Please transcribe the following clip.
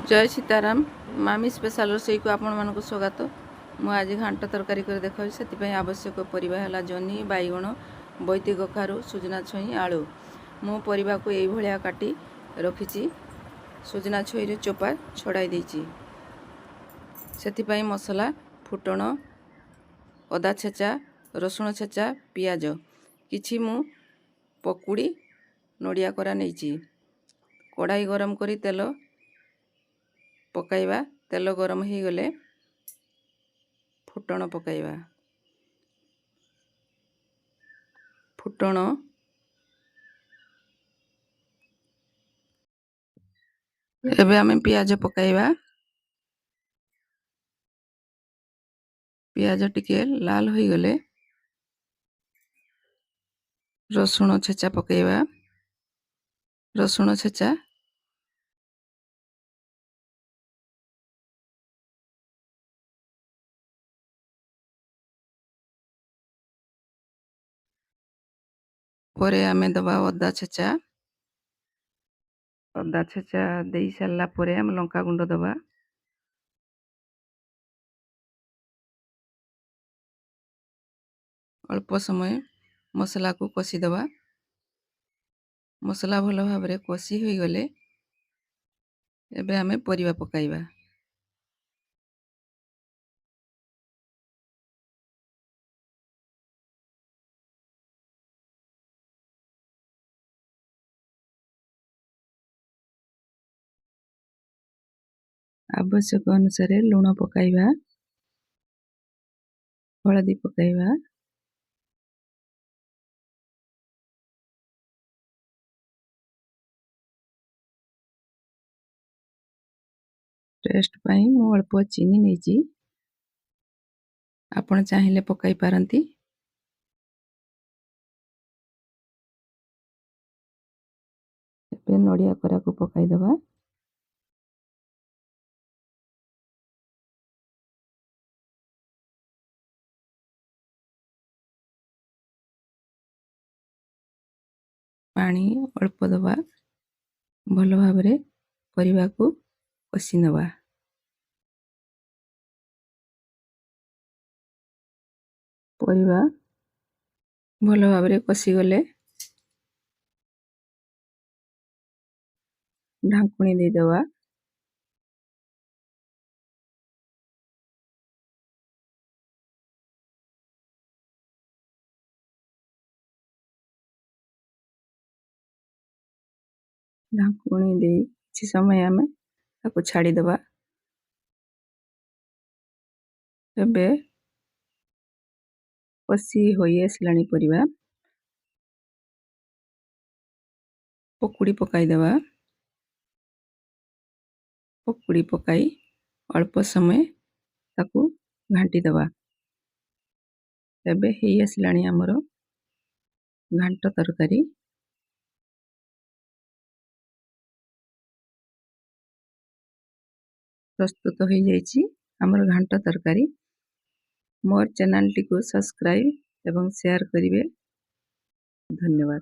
जय सीताराम मामी स्पेशल रोसई को आपण मानक स्वागत। मु आज घांट तरकारी कर देखा से आवश्यक परिबा है जनी बैगण बैती कखारू सुजना छुई आलू। मु परिबा को यही भाया काटी रखी सुजना छुई चोपा छड़ाई देछि। से मसला फुटण अदा छेचा रसुण छेचा पियाज किछि मु पकुड़ी नड़िया करा नहीं। कढ़ाई गरम करी तेल पकाइबा। तेल गरम हो गले फुटण पकाइबा। फुटण एबे आमे पियाज पकाइबा। पियाज टिके लाल हो गले रसुण छेचा पकाइबा। रसुण छेचा परे आमे दबा अदा छेचा। अदा छेचा दे सारा परे आम लंका गुंड दबा। अल्प समय मसला को कषी दबा। मसला भल भाव कषी हो गले एबे आमे परिबा पकाइबा। आवश्यक अनुसार लुण पकाइबा। हलदी पकाइबा। टेस्ट पाई मु अल्प चीनी नहीं। आपण चाहिए पकाई पारंती। नड़िया कोरा को पकाई दबा। पानी अल्प दबा। भल भाव परिबा को कषी नवा। परिबा भल भाव कषी गले ढांकुणी दे दवा। ढांकुणी दे किछि समय आमे ताको छाड़ी दवा। एबे कषी होई आसलानी परिबा। पकुड़ी पकाई दवा। पकुड़ी पकाई अल्प समय ताको घांटी दवा। एबे हेई आसलानी हमरो घांट तरकारी। प्रस्तुत हो जाइछि हमर घांट तरकारी। मोर चैनल टी को सब्सक्राइब एवं शेयर करिवे। धन्यवाद।